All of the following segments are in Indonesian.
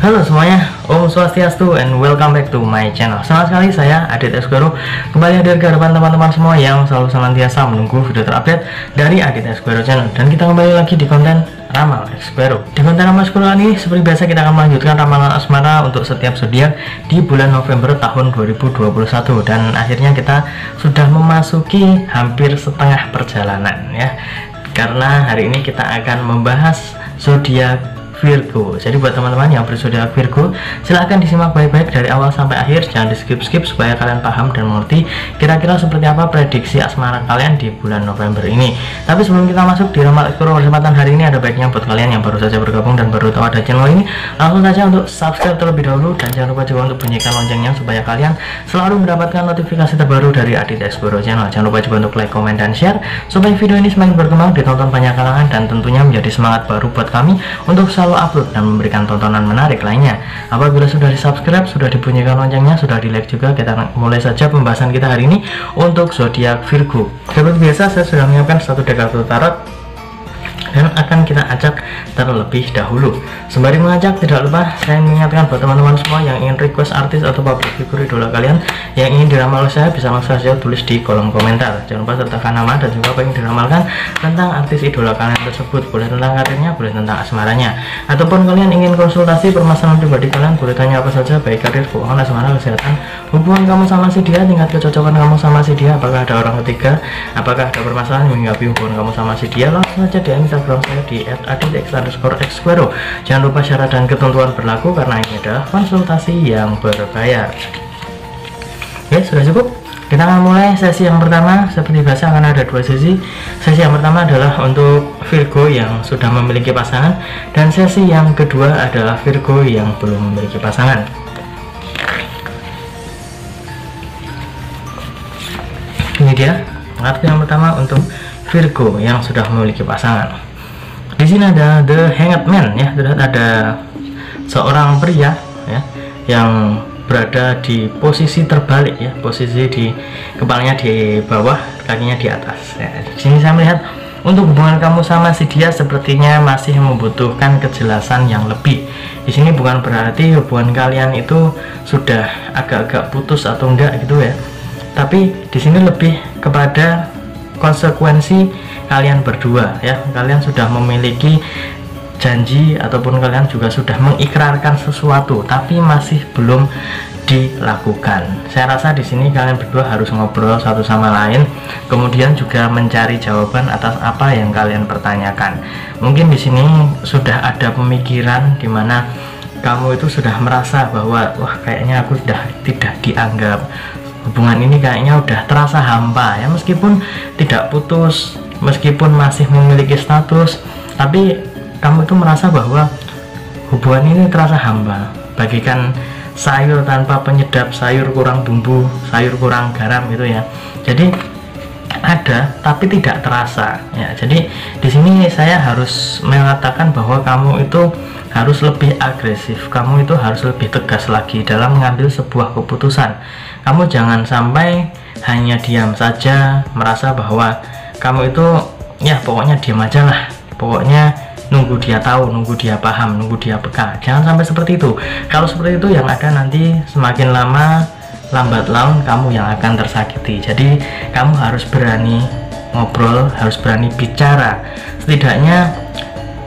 Halo semuanya, Om Swastiastu and welcome back to my channel. Senang sekali saya Adit Esquero kembali hadir ke hadapan teman-teman semua yang selalu senantiasa menunggu video terupdate dari Adit Esquero channel. Dan kita kembali lagi di konten Ramal Esquero. Di konten Ramal Esquero ini seperti biasa kita akan melanjutkan ramalan asmara untuk setiap zodiak di bulan November tahun 2021. Dan akhirnya kita sudah memasuki hampir setengah perjalanan ya. Karena hari ini kita akan membahas zodiak Virgo. Jadi buat teman-teman yang berzodiak Virgo, silahkan disimak baik-baik dari awal sampai akhir, jangan di skip-skip supaya kalian paham dan mengerti kira-kira seperti apa prediksi asmara kalian di bulan November ini. Tapi sebelum kita masuk di Ramal Esquero kesempatan hari ini, ada baiknya buat kalian yang baru saja bergabung dan baru tahu ada channel ini, langsung saja untuk subscribe terlebih dahulu, dan jangan lupa juga untuk bunyikan loncengnya supaya kalian selalu mendapatkan notifikasi terbaru dari Adit Esquero channel. Jangan lupa juga untuk like, comment, dan share supaya video ini semakin berkembang, ditonton banyak kalangan, dan tentunya menjadi semangat baru buat kami untuk selalu upload dan memberikan tontonan menarik lainnya. Apabila sudah di subscribe, sudah dibunyikan loncengnya, sudah di like juga, kita mulai saja pembahasan kita hari ini untuk zodiak Virgo. Seperti biasa, saya sudah menyiapkan satu deck kartu tarot dan akan kita acak terlebih dahulu. Sembari mengajak, tidak lupa saya mengingatkan buat teman-teman semua yang ingin request artis atau public figure idola kalian yang ingin diramal oleh saya, bisa langsung saja tulis di kolom komentar. Jangan lupa sertakan nama dan juga apa yang diramalkan tentang artis idola kalian tersebut. Boleh tentang karirnya, boleh tentang asmaranya, ataupun kalian ingin konsultasi permasalahan pribadi kalian, boleh tanya apa saja, baik karir, keuangan, asmara, kesehatan, hubungan kamu sama si dia, tingkat kecocokan kamu sama si dia, apakah ada orang ketiga, apakah ada permasalahan menghinggapi hubungan kamu sama si dia, langsung saja DM Instagram saya di @adit_esquero. Jangan lupa syarat dan ketentuan berlaku karena ini adalah konsultasi yang berbayar. Oke, sudah cukup. Kita akan mulai sesi yang pertama. Seperti biasa akan ada dua sesi. Sesi yang pertama adalah untuk Virgo yang sudah memiliki pasangan, dan sesi yang kedua adalah Virgo yang belum memiliki pasangan. Ini dia kartu yang pertama untuk Virgo yang sudah memiliki pasangan. Di sini ada The Hanged Man ya, ada seorang pria ya yang berada di posisi terbalik ya, posisi di kepalanya di bawah, kakinya di atas. Ya, di sini saya melihat untuk hubungan kamu sama si dia sepertinya masih membutuhkan kejelasan yang lebih. Di sini bukan berarti hubungan kalian itu sudah agak-agak putus atau enggak gitu ya. Tapi di sini lebih kepada konsekuensi kalian berdua ya. Kalian sudah memiliki janji ataupun kalian juga sudah mengikrarkan sesuatu tapi masih belum dilakukan. Saya rasa di sini kalian berdua harus ngobrol satu sama lain, kemudian juga mencari jawaban atas apa yang kalian pertanyakan. Mungkin di sini sudah ada pemikiran di mana kamu itu sudah merasa bahwa wah, kayaknya aku sudah tidak dianggap, hubungan ini kayaknya udah terasa hampa ya, meskipun tidak putus, meskipun masih memiliki status, tapi kamu itu merasa bahwa hubungan ini terasa hampa, bagikan sayur tanpa penyedap, sayur kurang bumbu, sayur kurang garam gitu ya. Jadi ada tapi tidak terasa ya. Jadi di sini saya harus mengatakan bahwa kamu itu harus lebih agresif, kamu itu harus lebih tegas lagi dalam mengambil sebuah keputusan. Kamu jangan sampai hanya diam saja, merasa bahwa kamu itu ya pokoknya diam aja lah, pokoknya nunggu dia tahu, nunggu dia paham, nunggu dia peka. Jangan sampai seperti itu. Kalau seperti itu yang ada nanti semakin lama lambat laun kamu yang akan tersakiti. Jadi kamu harus berani ngobrol, harus berani bicara. Setidaknya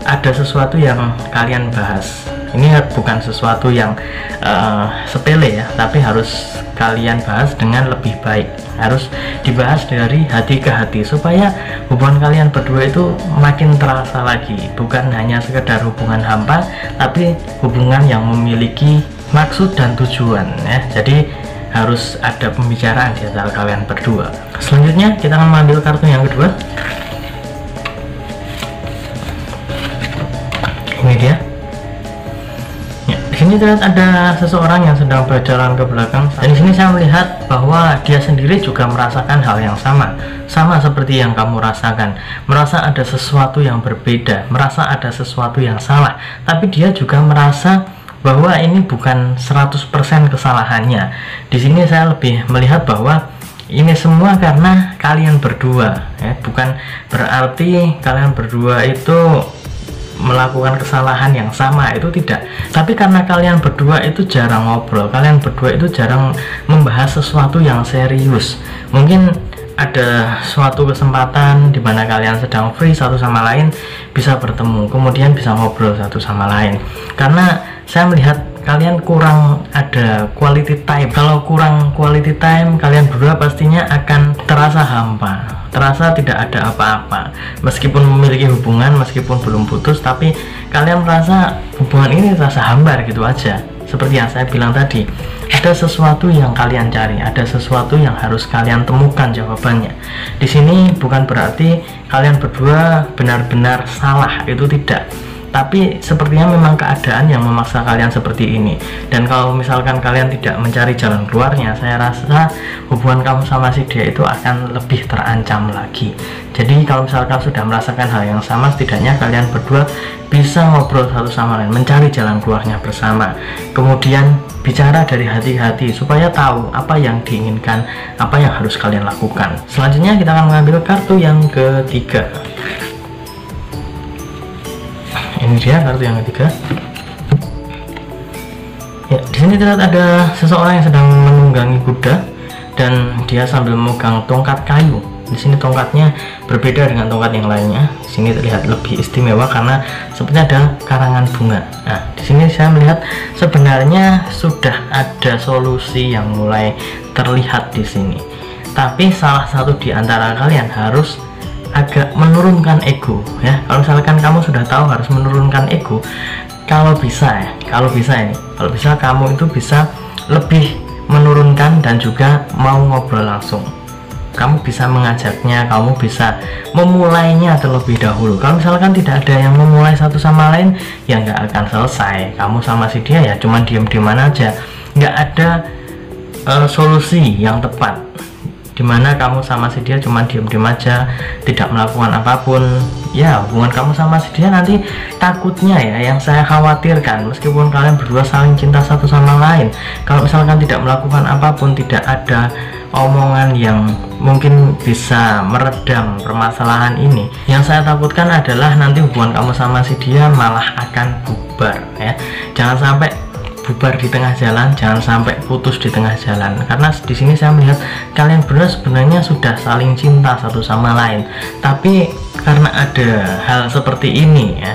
ada sesuatu yang kalian bahas. Ini bukan sesuatu yang sepele ya, tapi harus kalian bahas dengan lebih baik. Harus dibahas dari hati ke hati supaya hubungan kalian berdua itu makin terasa lagi, bukan hanya sekedar hubungan hampa, tapi hubungan yang memiliki maksud dan tujuan ya. Jadi harus ada pembicaraan di antara kalian berdua. Selanjutnya kita akan mengambil kartu yang kedua. Ini dia. Ini terlihat ada seseorang yang sedang berjalan ke belakang, dan di sini saya melihat bahwa dia sendiri juga merasakan hal yang sama seperti yang kamu rasakan, merasa ada sesuatu yang berbeda, merasa ada sesuatu yang salah, tapi dia juga merasa bahwa ini bukan 100% kesalahannya. Di sini saya lebih melihat bahwa ini semua karena kalian berdua ya, bukan berarti kalian berdua itu melakukan kesalahan yang sama, itu tidak. Tapi karena kalian berdua itu jarang ngobrol, kalian berdua itu jarang membahas sesuatu yang serius, mungkin ada suatu kesempatan di mana kalian sedang free satu sama lain, bisa bertemu, kemudian bisa ngobrol satu sama lain. Karena saya melihat kalian kurang ada quality time. Kalau kurang quality time, kalian berdua pastinya akan terasa hampa, terasa tidak ada apa-apa. Meskipun memiliki hubungan, meskipun belum putus, tapi kalian merasa hubungan ini terasa hambar gitu aja. Seperti yang saya bilang tadi, ada sesuatu yang kalian cari, ada sesuatu yang harus kalian temukan jawabannya. Di sini bukan berarti kalian berdua benar-benar salah, itu tidak. Tapi sepertinya memang keadaan yang memaksa kalian seperti ini. Dan kalau misalkan kalian tidak mencari jalan keluarnya, saya rasa hubungan kamu sama si dia itu akan lebih terancam lagi. Jadi kalau misalkan sudah merasakan hal yang sama, setidaknya kalian berdua bisa ngobrol satu sama lain, mencari jalan keluarnya bersama, kemudian bicara dari hati-hati supaya tahu apa yang diinginkan, apa yang harus kalian lakukan. Selanjutnya kita akan mengambil kartu yang ketiga. Ini dia kartu yang ketiga. Ya, di sini terlihat ada seseorang yang sedang menunggangi kuda dan dia sambil memegang tongkat kayu. Di sini tongkatnya berbeda dengan tongkat yang lainnya. Di sini terlihat lebih istimewa karena sepertinya ada karangan bunga. Nah, di sini saya melihat sebenarnya sudah ada solusi yang mulai terlihat di sini. Tapi salah satu di antara kalian harus agak menurunkan ego ya. Kalau misalkan kamu sudah tahu harus menurunkan ego, kalau bisa kamu itu bisa lebih menurunkan dan juga mau ngobrol langsung. Kamu bisa mengajaknya, kamu bisa memulainya terlebih dahulu. Kalau misalkan tidak ada yang memulai satu sama lain, ya nggak akan selesai. Kamu sama si dia ya cuman diem-dieman aja, nggak ada solusi yang tepat, dimana kamu sama si dia cuma diem-diem aja, tidak melakukan apapun. Ya, hubungan kamu sama si dia nanti takutnya ya, yang saya khawatirkan, meskipun kalian berdua saling cinta satu sama lain, kalau misalkan tidak melakukan apapun, tidak ada omongan yang mungkin bisa meredam permasalahan ini, yang saya takutkan adalah nanti hubungan kamu sama si dia malah akan bubar ya. Jangan sampai bubar di tengah jalan, jangan sampai putus di tengah jalan, karena di sini saya melihat kalian berdua sebenarnya sudah saling cinta satu sama lain, tapi karena ada hal seperti ini ya,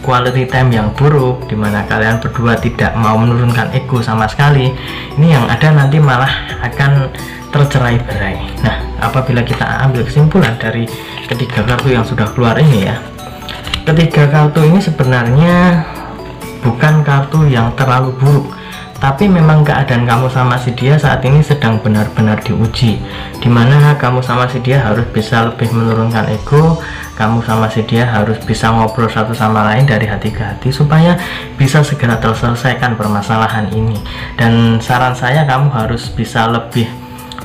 quality time yang buruk, dimana kalian berdua tidak mau menurunkan ego sama sekali, ini yang ada nanti malah akan tercerai-berai. Nah, apabila kita ambil kesimpulan dari ketiga kartu yang sudah keluar ini ya, ketiga kartu ini sebenarnya bukan kartu yang terlalu buruk, tapi memang keadaan kamu sama si dia saat ini sedang benar-benar diuji, dimana kamu sama si dia harus bisa lebih menurunkan ego, kamu sama si dia harus bisa ngobrol satu sama lain dari hati ke hati supaya bisa segera terselesaikan permasalahan ini. Dan saran saya, kamu harus bisa lebih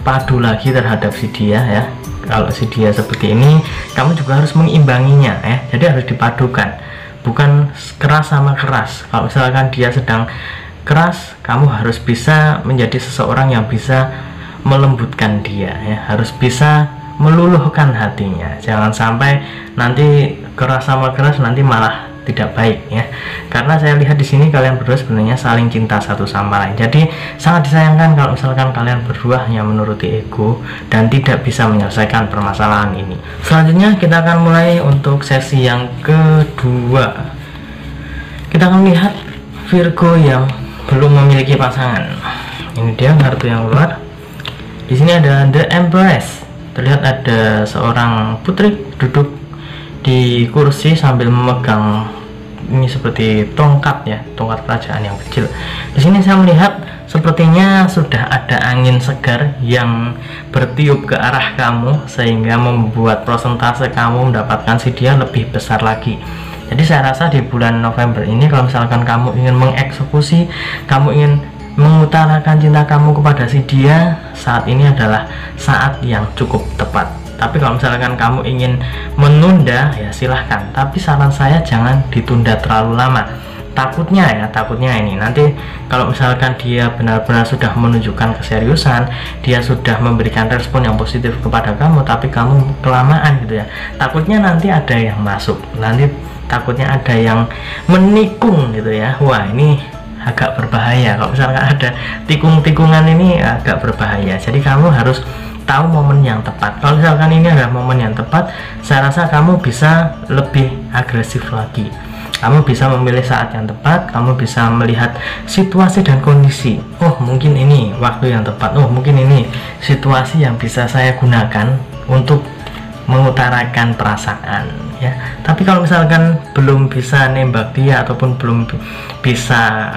padu lagi terhadap si dia ya. Kalau si dia seperti ini, kamu juga harus mengimbanginya ya, jadi harus dipadukan, bukan keras sama keras. Kalau misalkan dia sedang keras, kamu harus bisa menjadi seseorang yang bisa melembutkan dia ya, harus bisa meluluhkan hatinya. Jangan sampai nanti keras sama keras nanti malah tidak baik ya, karena saya lihat di sini kalian berdua sebenarnya saling cinta satu sama lain. Jadi sangat disayangkan kalau misalkan kalian berdua hanya menuruti ego dan tidak bisa menyelesaikan permasalahan ini. Selanjutnya kita akan mulai untuk sesi yang kedua. Kita akan melihat Virgo yang belum memiliki pasangan. Ini dia kartu yang keluar. Di sini ada The Empress. Terlihat ada seorang putri duduk di kursi sambil memegang ini seperti tongkat ya, tongkat kerajaan yang kecil. Di sini saya melihat sepertinya sudah ada angin segar yang bertiup ke arah kamu sehingga membuat persentase kamu mendapatkan si dia lebih besar lagi. Jadi saya rasa di bulan November ini, kalau misalkan kamu ingin mengeksekusi, kamu ingin mengutarakan cinta kamu kepada si dia, saat ini adalah saat yang cukup tepat. Tapi kalau misalkan kamu ingin menunda, ya silahkan, tapi saran saya jangan ditunda terlalu lama. Takutnya ini nanti kalau misalkan dia benar-benar sudah menunjukkan keseriusan, dia sudah memberikan respon yang positif kepada kamu, tapi kamu kelamaan gitu ya, takutnya nanti ada yang masuk, nanti takutnya ada yang menikung gitu ya. Wah, ini agak berbahaya. Kalau misalkan ada tikung-tikungan ini agak berbahaya. Jadi kamu harus tahu momen yang tepat. Kalau misalkan ini adalah momen yang tepat, saya rasa kamu bisa lebih agresif lagi. Kamu bisa memilih saat yang tepat, kamu bisa melihat situasi dan kondisi. Oh, mungkin ini waktu yang tepat. Oh, mungkin ini situasi yang bisa saya gunakan untuk mengutarakan perasaan ya. Tapi kalau misalkan belum bisa nembak dia ataupun belum bisa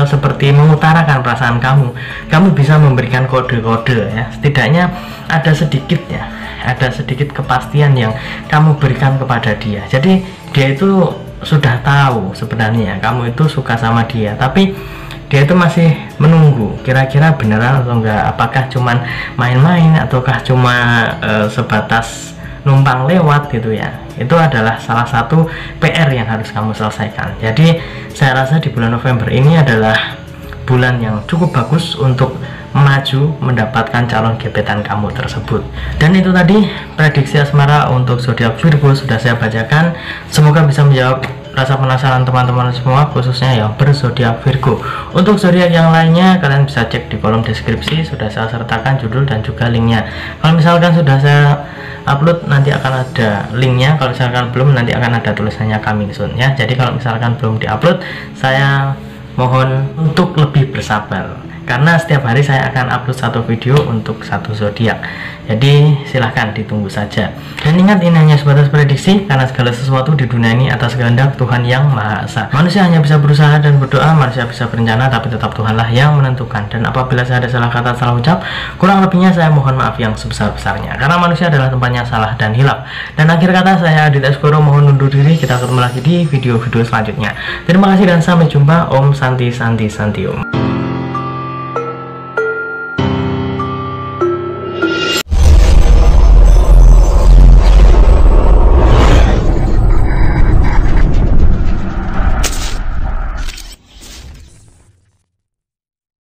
seperti mengutarakan perasaan kamu bisa memberikan kode-kode ya. Setidaknya ada sedikit ya, ada sedikit kepastian yang kamu berikan kepada dia. Jadi dia itu sudah tahu sebenarnya kamu itu suka sama dia, tapi dia itu masih menunggu kira-kira beneran atau enggak, apakah cuman main-main ataukah cuma sebatas numpang lewat gitu ya. Itu adalah salah satu PR yang harus kamu selesaikan. Jadi saya rasa di bulan November ini adalah bulan yang cukup bagus untuk maju mendapatkan calon gebetan kamu tersebut. Dan itu tadi prediksi asmara untuk zodiak Virgo sudah saya bacakan. Semoga bisa menjawab rasa penasaran teman-teman semua, khususnya yang berzodiak Virgo. Untuk zodiak yang lainnya kalian bisa cek di kolom deskripsi, sudah saya sertakan judul dan juga linknya. Kalau misalkan sudah saya upload nanti akan ada linknya, kalau misalkan belum nanti akan ada tulisannya coming soon ya. Jadi kalau misalkan belum diupload, saya mohon untuk lebih bersabar karena setiap hari saya akan upload satu video untuk satu zodiak. Jadi silahkan ditunggu saja. Dan ingat, ini hanya sebatas prediksi karena segala sesuatu di dunia ini atas kehendak Tuhan yang Maha Esa. Manusia hanya bisa berusaha dan berdoa, manusia bisa berencana, tapi tetap Tuhanlah yang menentukan. Dan apabila saya ada salah kata, salah ucap, kurang lebihnya saya mohon maaf yang sebesar-besarnya. Karena manusia adalah tempatnya salah dan hilaf. Dan akhir kata, saya Adit Eskoro mohon undur diri. Kita ketemu lagi di video-video selanjutnya. Terima kasih dan sampai jumpa. Om Santi Santi Santi Om.